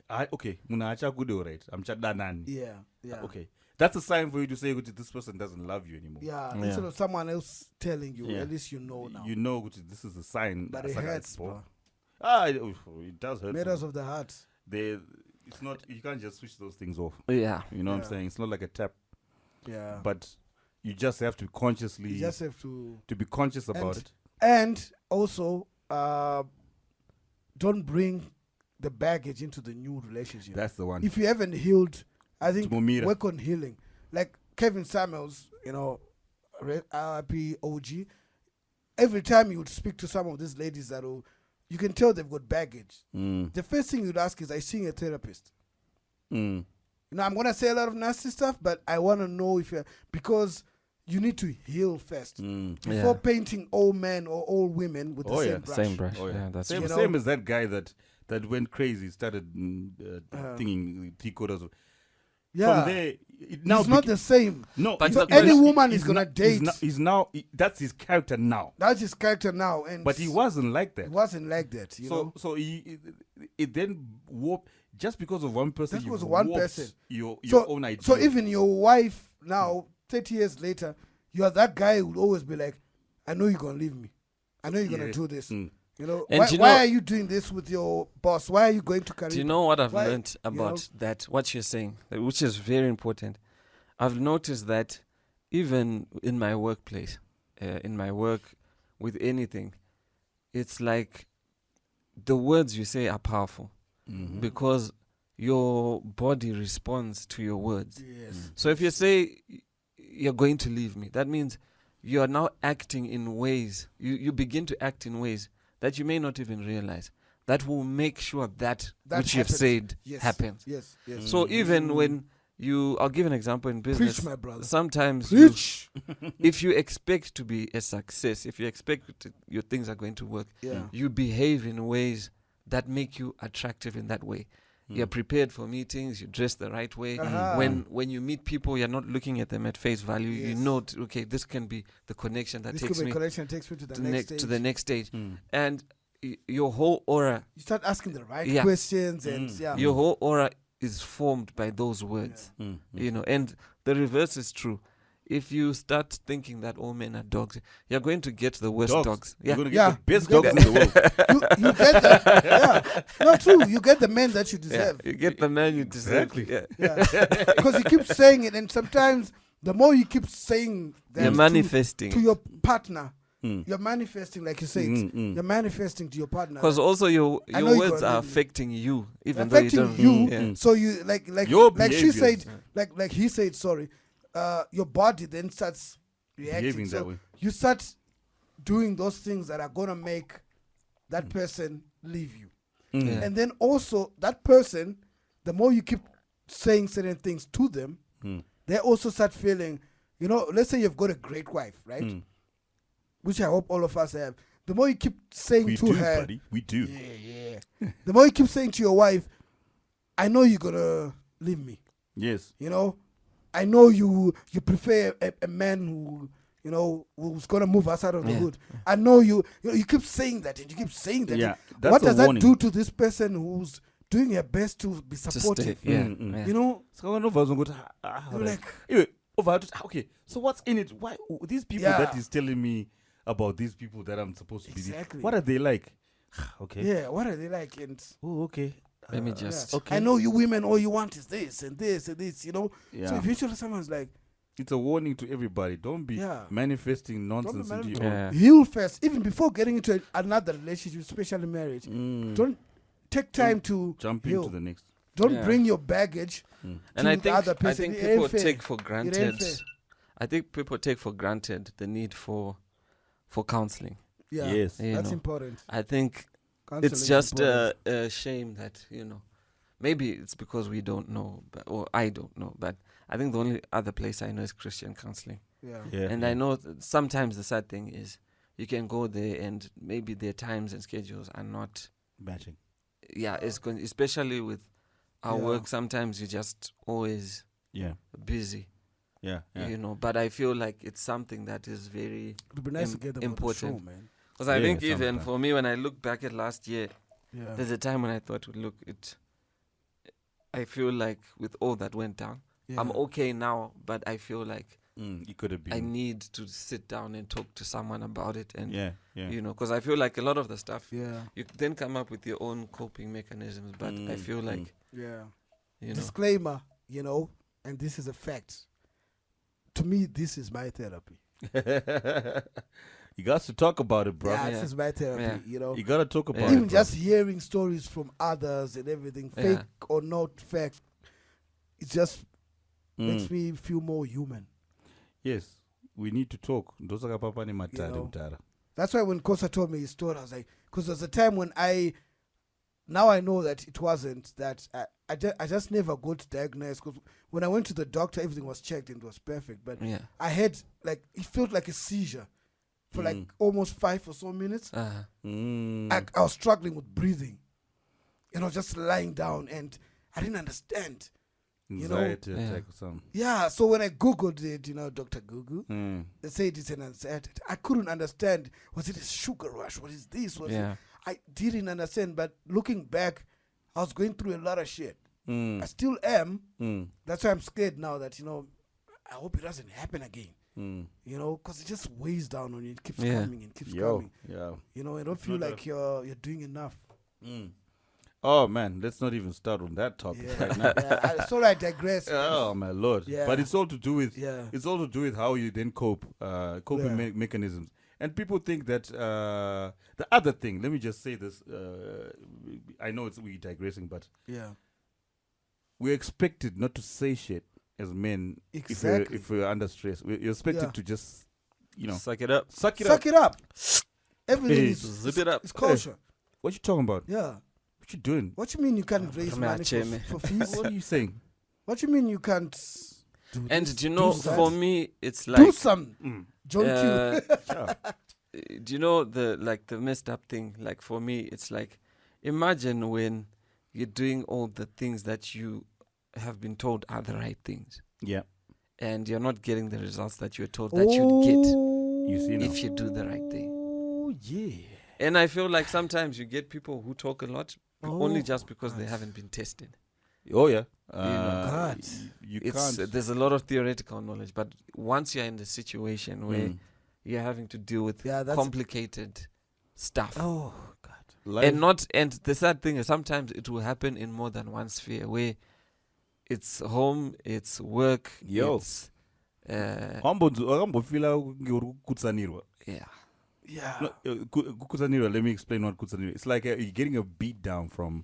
[SPEAKER 1] okay, munhu achakude alright. Amchadanani.
[SPEAKER 2] Yeah, yeah.
[SPEAKER 1] Okay, that's a sign for you to say that this person doesn't love you anymore.
[SPEAKER 2] Yeah,
[SPEAKER 3] Yeah.
[SPEAKER 2] instead of someone else telling you,
[SPEAKER 1] Yeah.
[SPEAKER 2] at least you know now.
[SPEAKER 1] You know that this is a sign.
[SPEAKER 2] But it
[SPEAKER 1] Asaka
[SPEAKER 2] hurts,
[SPEAKER 1] is
[SPEAKER 2] bro.
[SPEAKER 1] it does hurt.
[SPEAKER 2] Matters of the heart.
[SPEAKER 1] It's not. You can't just switch those things off.
[SPEAKER 3] Yeah.
[SPEAKER 1] You know what I'm
[SPEAKER 2] Yeah.
[SPEAKER 1] saying? It's not like a tap,
[SPEAKER 2] Yeah.
[SPEAKER 1] but you just have to consciously
[SPEAKER 2] you just have to.
[SPEAKER 1] to be conscious about
[SPEAKER 2] And-
[SPEAKER 1] it.
[SPEAKER 2] And also, don't bring the baggage into the new relationship.
[SPEAKER 1] That's the one.
[SPEAKER 2] If you haven't healed, I think
[SPEAKER 1] Tumumira.
[SPEAKER 2] work on healing. Like Kevin Samuels, RIP OG. Every time you would speak to some of these ladies you can tell they've got baggage.
[SPEAKER 1] Mm.
[SPEAKER 2] The first thing you'd ask is, "Are you seeing a therapist?"
[SPEAKER 1] Mm.
[SPEAKER 2] I'm gonna say a lot of nasty stuff, but I want to know because you need to heal first
[SPEAKER 1] Mm.
[SPEAKER 2] before
[SPEAKER 3] Yeah.
[SPEAKER 2] painting all men or all women with the
[SPEAKER 1] Oh,
[SPEAKER 2] same
[SPEAKER 1] yeah.
[SPEAKER 2] brush.
[SPEAKER 3] Same brush.
[SPEAKER 1] Oh,
[SPEAKER 3] Yeah, that's
[SPEAKER 1] same,
[SPEAKER 2] You know?
[SPEAKER 1] same as that guy that went crazy, started thinking three-quarters.
[SPEAKER 2] Yeah,
[SPEAKER 1] From there, it now
[SPEAKER 2] it's not the same.
[SPEAKER 1] no.
[SPEAKER 3] But
[SPEAKER 1] he's
[SPEAKER 3] the
[SPEAKER 1] not-
[SPEAKER 3] question-
[SPEAKER 2] Any woman
[SPEAKER 1] he's
[SPEAKER 2] is gonna
[SPEAKER 1] not-
[SPEAKER 2] date.
[SPEAKER 1] He's now. That's his character now.
[SPEAKER 2] That's his character now, and
[SPEAKER 1] But he wasn't like that.
[SPEAKER 2] He wasn't like that, you know.
[SPEAKER 1] So it then warped just because of one person.
[SPEAKER 2] Just
[SPEAKER 1] you
[SPEAKER 2] because of one
[SPEAKER 1] warped
[SPEAKER 2] person.
[SPEAKER 1] Your
[SPEAKER 2] So-
[SPEAKER 1] own idea.
[SPEAKER 2] So even your wife now, 30 years later, you are that guy who will always be like, "I know you're gonna leave me. I know you're gonna
[SPEAKER 1] Yeah.
[SPEAKER 2] do this.
[SPEAKER 1] Mm.
[SPEAKER 2] You know,
[SPEAKER 3] And
[SPEAKER 2] why,
[SPEAKER 3] you
[SPEAKER 2] why
[SPEAKER 3] know-
[SPEAKER 2] are you doing this with your boss? Why are you going to Caribbean?"
[SPEAKER 3] Do you know what I've
[SPEAKER 2] Why-
[SPEAKER 3] learned
[SPEAKER 2] you
[SPEAKER 3] about that? What you're saying, which is very important. I've noticed that even in my workplace, in my work, with anything, it's like the words you say are powerful
[SPEAKER 1] Mhm.
[SPEAKER 3] because your body responds to your words.
[SPEAKER 2] Yes.
[SPEAKER 3] So if you say you're going to leave me, that means you are now acting in ways, you begin to act in ways that you may not even realize, that will make sure that
[SPEAKER 2] That
[SPEAKER 3] which you've
[SPEAKER 2] happens.
[SPEAKER 3] said
[SPEAKER 2] Yes.
[SPEAKER 3] happens.
[SPEAKER 2] Yes. Yes.
[SPEAKER 3] So even when I'll give an example in business.
[SPEAKER 2] Preach, my brother.
[SPEAKER 3] Sometimes
[SPEAKER 2] Preach.
[SPEAKER 3] if you expect to be a success, if you expect your things are going to work,
[SPEAKER 2] Yeah.
[SPEAKER 3] you behave in ways that make you attractive in that way. You're prepared for meetings, you dress the right way.
[SPEAKER 2] Uh-huh.
[SPEAKER 3] When you meet people, you're not looking at them at face value. You
[SPEAKER 2] Yes.
[SPEAKER 3] know, okay, this can be the connection that
[SPEAKER 2] This
[SPEAKER 3] takes
[SPEAKER 2] could be
[SPEAKER 3] me
[SPEAKER 2] a connection takes me to the
[SPEAKER 3] to,
[SPEAKER 2] next stage.
[SPEAKER 3] to the next stage.
[SPEAKER 1] Mm.
[SPEAKER 3] And your whole aura,
[SPEAKER 2] You start asking the right
[SPEAKER 3] Yeah.
[SPEAKER 2] questions, and
[SPEAKER 1] Mm.
[SPEAKER 2] yeah.
[SPEAKER 3] your whole aura is formed by those words.
[SPEAKER 1] Mm.
[SPEAKER 3] You know, and the reverse is true. If you start thinking that all men are dogs, you're going to get the worst dogs.
[SPEAKER 1] You're
[SPEAKER 3] Yeah.
[SPEAKER 1] gonna get
[SPEAKER 2] Yeah.
[SPEAKER 1] the best
[SPEAKER 2] You
[SPEAKER 1] dogs
[SPEAKER 2] get
[SPEAKER 1] in the world.
[SPEAKER 2] you get that. Yeah. No, true. You get the men that you
[SPEAKER 3] Yeah,
[SPEAKER 2] deserve.
[SPEAKER 3] you get the man you deserve.
[SPEAKER 1] Exactly.
[SPEAKER 3] Yeah.
[SPEAKER 2] Yeah. Because you keep saying it, and sometimes the more you keep saying that
[SPEAKER 3] You're manifesting.
[SPEAKER 2] to your partner,
[SPEAKER 1] Mm.
[SPEAKER 2] you're manifesting, like you said,
[SPEAKER 1] Mm.
[SPEAKER 2] you're manifesting to your partner.
[SPEAKER 3] Because also your
[SPEAKER 2] I know you
[SPEAKER 3] words
[SPEAKER 2] got
[SPEAKER 3] are
[SPEAKER 2] it.
[SPEAKER 3] affecting you, even
[SPEAKER 2] affecting
[SPEAKER 3] though you don't.
[SPEAKER 2] you.
[SPEAKER 3] Yeah.
[SPEAKER 2] So you like
[SPEAKER 1] Your
[SPEAKER 2] like she
[SPEAKER 1] behaviors.
[SPEAKER 2] said, like he said, sorry, your body then starts reacting.
[SPEAKER 1] Behaving
[SPEAKER 2] So
[SPEAKER 1] that way.
[SPEAKER 2] you start doing those things that are gonna make that person leave you.
[SPEAKER 1] Mm.
[SPEAKER 3] Yeah.
[SPEAKER 2] And then also that person, the more you keep saying certain things to them,
[SPEAKER 1] Mm.
[SPEAKER 2] they also start feeling, let's say you've got a great wife, right?
[SPEAKER 1] Mm.
[SPEAKER 2] Which I hope all of us have. The more you keep saying
[SPEAKER 1] We
[SPEAKER 2] to
[SPEAKER 1] do,
[SPEAKER 2] her,
[SPEAKER 1] buddy. We do.
[SPEAKER 2] yeah. The more you keep saying to your wife, I know you're gonna leave me.
[SPEAKER 1] Yes.
[SPEAKER 2] I know you prefer a man who's gonna move us out of the
[SPEAKER 3] Yeah.
[SPEAKER 2] hood. I know you keep saying that, and you keep saying that.
[SPEAKER 1] Yeah.
[SPEAKER 2] And
[SPEAKER 1] That's
[SPEAKER 2] what
[SPEAKER 1] a
[SPEAKER 2] does that
[SPEAKER 1] warning.
[SPEAKER 2] do to this person who's doing her best to be
[SPEAKER 3] To stay.
[SPEAKER 2] supportive.
[SPEAKER 3] Yeah.
[SPEAKER 2] You know,
[SPEAKER 1] So I know if I was going to
[SPEAKER 2] you're like,
[SPEAKER 1] anyway, okay. So what's in it? Why these people
[SPEAKER 2] Yeah.
[SPEAKER 1] that he's telling me about these people that I'm supposed to be?
[SPEAKER 2] Exactly.
[SPEAKER 1] What are they like? Okay.
[SPEAKER 2] yeah, what are they like? And
[SPEAKER 1] Oh, okay.
[SPEAKER 3] Let me
[SPEAKER 2] yeah.
[SPEAKER 3] just.
[SPEAKER 1] Okay.
[SPEAKER 2] I know you women, all you want is this and this and this, you know.
[SPEAKER 1] Yeah.
[SPEAKER 2] So eventually someone's like,
[SPEAKER 1] It's a warning to everybody. Don't be
[SPEAKER 2] Yeah.
[SPEAKER 1] manifesting nonsense into your own.
[SPEAKER 3] Yeah.
[SPEAKER 2] heal first, even before getting into another relationship, especially marriage. Don't take time to
[SPEAKER 1] jump
[SPEAKER 2] heal.
[SPEAKER 1] into the next.
[SPEAKER 2] Don't
[SPEAKER 3] Yeah.
[SPEAKER 2] bring your baggage
[SPEAKER 3] And
[SPEAKER 2] to
[SPEAKER 3] I
[SPEAKER 2] the
[SPEAKER 3] think
[SPEAKER 2] other person.
[SPEAKER 3] I think
[SPEAKER 2] It ain't
[SPEAKER 3] people
[SPEAKER 2] fair.
[SPEAKER 3] take for
[SPEAKER 2] It ain't
[SPEAKER 3] granted.
[SPEAKER 2] fair.
[SPEAKER 3] I think people take for granted the need for counseling.
[SPEAKER 2] Yeah,
[SPEAKER 1] Yes.
[SPEAKER 3] You
[SPEAKER 2] that's
[SPEAKER 3] know.
[SPEAKER 2] important.
[SPEAKER 3] I think
[SPEAKER 2] Counseling
[SPEAKER 3] it's
[SPEAKER 2] is
[SPEAKER 3] just
[SPEAKER 2] important.
[SPEAKER 3] a shame that maybe it's because we don't know, or I don't know. But I think the only other place I know is Christian counseling.
[SPEAKER 2] Yeah.
[SPEAKER 1] Yeah.
[SPEAKER 3] And I know sometimes the sad thing is you can go there and maybe their times and schedules are not.
[SPEAKER 1] matching.
[SPEAKER 3] Yeah, especially with our
[SPEAKER 2] Yeah.
[SPEAKER 3] work. Sometimes you're just always
[SPEAKER 1] Yeah.
[SPEAKER 3] busy,
[SPEAKER 1] Yeah. Yeah.
[SPEAKER 3] But I feel like it's something that is very
[SPEAKER 2] It would be nice to get them
[SPEAKER 3] important.
[SPEAKER 2] on the show, man.
[SPEAKER 3] because I
[SPEAKER 1] Yeah,
[SPEAKER 3] think even
[SPEAKER 1] sometimes.
[SPEAKER 3] for me, when I look back at last year,
[SPEAKER 2] Yeah.
[SPEAKER 3] there's a time when I thought, look, I feel like with all that went down,
[SPEAKER 2] yeah.
[SPEAKER 3] I'm okay now, but I feel like
[SPEAKER 1] It could have been.
[SPEAKER 3] I need to sit down and talk to someone about it, and
[SPEAKER 1] Yeah. Yeah.
[SPEAKER 3] because I feel like a lot of the stuff
[SPEAKER 2] Yeah.
[SPEAKER 3] you then come up with your own coping mechanisms, but I feel like
[SPEAKER 2] Yeah.
[SPEAKER 3] you know,
[SPEAKER 2] Disclaimer, and this is a fact. To me, this is my therapy.
[SPEAKER 1] You got to talk about it, bro.
[SPEAKER 2] Yeah,
[SPEAKER 3] Yeah.
[SPEAKER 2] this is my therapy,
[SPEAKER 1] You got to talk about
[SPEAKER 3] Yeah.
[SPEAKER 1] it.
[SPEAKER 2] Even
[SPEAKER 1] bro.
[SPEAKER 2] just hearing stories from others and everything,
[SPEAKER 3] Yeah.
[SPEAKER 2] fake or not fact, it just makes
[SPEAKER 1] Mm.
[SPEAKER 2] me feel more human.
[SPEAKER 1] Yes, we need to talk. Ndosaka papa ni matari
[SPEAKER 2] know.
[SPEAKER 1] mtara.
[SPEAKER 2] That's why when Kosa told me his story, I was like, because there's a time when now I know that it wasn't that. I just never got diagnosed, because when I went to the doctor, everything was checked and it was perfect. But
[SPEAKER 3] yeah,
[SPEAKER 2] I had, like, it felt like a seizure for like almost 5 or so minutes. I was struggling with breathing, just lying down, and I didn't understand.
[SPEAKER 1] Anxiety
[SPEAKER 3] Yeah.
[SPEAKER 1] attack or something.
[SPEAKER 2] Yeah, so when I Googled it, Dr. Google,
[SPEAKER 1] Mm.
[SPEAKER 2] they said it's an anxiety. I couldn't understand. Was it a sugar rush? What is this?
[SPEAKER 3] yeah,
[SPEAKER 2] I didn't understand. But looking back, I was going through a lot of shit.
[SPEAKER 1] Mm.
[SPEAKER 2] I still am.
[SPEAKER 1] Mm.
[SPEAKER 2] That's why I'm scared now that, I hope it doesn't happen again.
[SPEAKER 1] Mm.
[SPEAKER 2] Because it just weighs down on you. It keeps
[SPEAKER 3] Yeah.
[SPEAKER 2] coming and keeps
[SPEAKER 1] Yo,
[SPEAKER 2] coming.
[SPEAKER 1] yeah.
[SPEAKER 2] I don't feel
[SPEAKER 1] not
[SPEAKER 2] like you're doing enough.
[SPEAKER 1] Mm. Oh man, let's not even start on that topic
[SPEAKER 2] Yeah,
[SPEAKER 1] right now.
[SPEAKER 2] yeah. Sorry, I digress.
[SPEAKER 1] Oh my lord!
[SPEAKER 2] Yeah.
[SPEAKER 1] But it's all to do with
[SPEAKER 2] Yeah.
[SPEAKER 1] it's all to do with how you then coping
[SPEAKER 2] Yeah.
[SPEAKER 1] mechanisms. And people think that the other thing. Let me just say this. I know we're digressing, but
[SPEAKER 2] Yeah.
[SPEAKER 1] we're expected not to say shit as men
[SPEAKER 2] Exactly.
[SPEAKER 1] if we're under stress. You're expected
[SPEAKER 2] Yeah.
[SPEAKER 1] to just
[SPEAKER 3] suck it up,
[SPEAKER 1] suck it up.
[SPEAKER 2] Suck it up. Everything
[SPEAKER 1] Hey,
[SPEAKER 2] is
[SPEAKER 3] zip it up.
[SPEAKER 2] It's culture.
[SPEAKER 1] What you talking about?
[SPEAKER 2] Yeah.
[SPEAKER 1] What you doing?
[SPEAKER 2] What you mean you can't raise
[SPEAKER 3] come
[SPEAKER 2] money
[SPEAKER 3] here,
[SPEAKER 2] for,
[SPEAKER 3] Cheme.
[SPEAKER 2] for fees?
[SPEAKER 1] What are you saying?
[SPEAKER 2] What you mean you can't do
[SPEAKER 3] And
[SPEAKER 2] this,
[SPEAKER 3] do you know,
[SPEAKER 2] do that?
[SPEAKER 3] for me, it's
[SPEAKER 2] do
[SPEAKER 3] like
[SPEAKER 2] some John Q.
[SPEAKER 1] Yeah.
[SPEAKER 3] do you know the messed up thing? Like for me, it's like, imagine when you're doing all the things that you have been told are the right things,
[SPEAKER 1] Yeah.
[SPEAKER 3] and you're not getting the results that you're told that you'd get
[SPEAKER 1] You see now.
[SPEAKER 3] if you do the right thing.
[SPEAKER 2] Oh yeah.
[SPEAKER 3] And I feel like sometimes you get people who talk a lot only
[SPEAKER 2] Oh,
[SPEAKER 3] just because they
[SPEAKER 2] God.
[SPEAKER 3] haven't been tested.
[SPEAKER 1] Oh yeah.
[SPEAKER 2] God.
[SPEAKER 1] You
[SPEAKER 3] It's
[SPEAKER 1] can't.
[SPEAKER 3] there's a lot of theoretical knowledge, but once you're in the situation where
[SPEAKER 1] Mm.
[SPEAKER 3] you're having to deal with
[SPEAKER 2] Yeah, that's
[SPEAKER 3] complicated stuff,
[SPEAKER 2] Oh God.
[SPEAKER 1] Life-
[SPEAKER 3] and the sad thing is sometimes it will happen in more than one sphere, where it's home, it's work,
[SPEAKER 1] Yo.
[SPEAKER 3] it's
[SPEAKER 1] wakambofila kunge uri kukutsanirwa.
[SPEAKER 3] yeah,
[SPEAKER 2] Yeah.
[SPEAKER 1] No, kukutsanirwa, let me explain what kutsanirwa. It's like you're getting a beat down from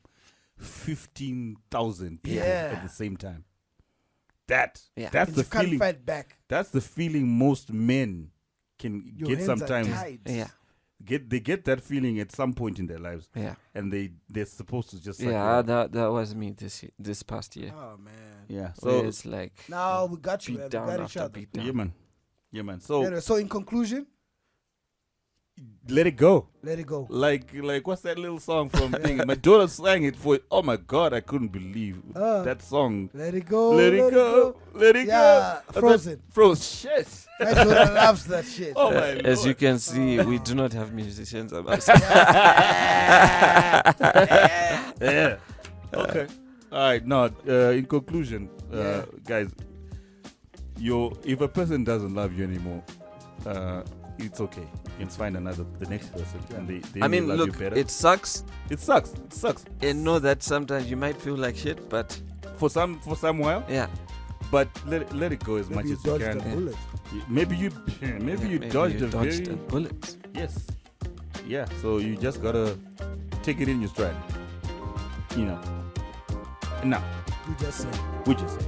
[SPEAKER 1] 15,000 people
[SPEAKER 2] Yeah.
[SPEAKER 1] at the same time.
[SPEAKER 3] Yeah.
[SPEAKER 1] That's
[SPEAKER 2] And
[SPEAKER 1] the
[SPEAKER 2] you can't
[SPEAKER 1] feeling.
[SPEAKER 2] fight back.
[SPEAKER 1] That's the feeling most men can
[SPEAKER 2] Your
[SPEAKER 1] get
[SPEAKER 2] hands are
[SPEAKER 1] sometimes.
[SPEAKER 2] tied.
[SPEAKER 3] yeah,
[SPEAKER 1] They get that feeling at some point in their lives,
[SPEAKER 3] yeah,
[SPEAKER 1] and they're supposed to just suck it
[SPEAKER 3] yeah.
[SPEAKER 1] up.
[SPEAKER 3] That was me this past year.
[SPEAKER 2] Oh man.
[SPEAKER 1] Yeah.
[SPEAKER 3] So
[SPEAKER 1] So
[SPEAKER 3] it's like
[SPEAKER 2] Now we got you.
[SPEAKER 3] beat
[SPEAKER 2] Man. We
[SPEAKER 3] down
[SPEAKER 2] got each
[SPEAKER 3] after
[SPEAKER 2] other.
[SPEAKER 3] beat down.
[SPEAKER 1] yeah, man. So
[SPEAKER 2] Anyway, so in conclusion,
[SPEAKER 1] let it go.
[SPEAKER 2] let it go.
[SPEAKER 1] Like what's that little song from thing? My daughter sang it for. Oh my God, I couldn't believe that song.
[SPEAKER 2] Let it go.
[SPEAKER 1] Let it go. Let it
[SPEAKER 2] Yeah,
[SPEAKER 1] go.
[SPEAKER 2] Frozen.
[SPEAKER 1] Frozen. Shit.
[SPEAKER 2] My daughter loves that shit.
[SPEAKER 1] Oh my
[SPEAKER 3] As you
[SPEAKER 1] Lord.
[SPEAKER 3] can see, we do not have musicians.
[SPEAKER 1] Yeah. Okay. All right. Now, in conclusion, guys, if a person doesn't love you anymore, it's okay. You can find the next person, and they
[SPEAKER 3] I mean,
[SPEAKER 1] will love
[SPEAKER 3] look,
[SPEAKER 1] you better.
[SPEAKER 3] it sucks.
[SPEAKER 1] It sucks. It sucks.
[SPEAKER 3] And know that sometimes you might feel like shit, but
[SPEAKER 1] For some while,
[SPEAKER 3] yeah.
[SPEAKER 1] but let it go as much
[SPEAKER 2] Maybe you
[SPEAKER 1] as you
[SPEAKER 2] dodged
[SPEAKER 1] can.
[SPEAKER 2] a bullet.
[SPEAKER 1] Maybe you dodged a very
[SPEAKER 3] bullet.
[SPEAKER 1] yes, yeah. So you just gotta take it in your stride. You know. Now
[SPEAKER 2] You just say.
[SPEAKER 1] we just say,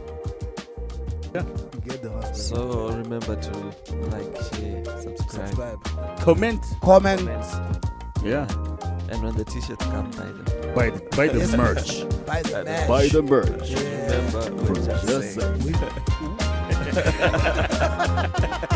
[SPEAKER 1] yeah.
[SPEAKER 2] You get the hospital.
[SPEAKER 3] So remember to like, share, subscribe.
[SPEAKER 2] Subscribe.
[SPEAKER 1] Comment.
[SPEAKER 2] Comment.
[SPEAKER 1] Yeah.
[SPEAKER 3] And when the t-shirt come, buy them.
[SPEAKER 1] Buy the
[SPEAKER 2] Yes,
[SPEAKER 1] merch.
[SPEAKER 2] Buy the match.
[SPEAKER 1] Buy the merch.
[SPEAKER 2] Yeah.
[SPEAKER 3] Remember, we just
[SPEAKER 1] Just
[SPEAKER 3] say.
[SPEAKER 1] say.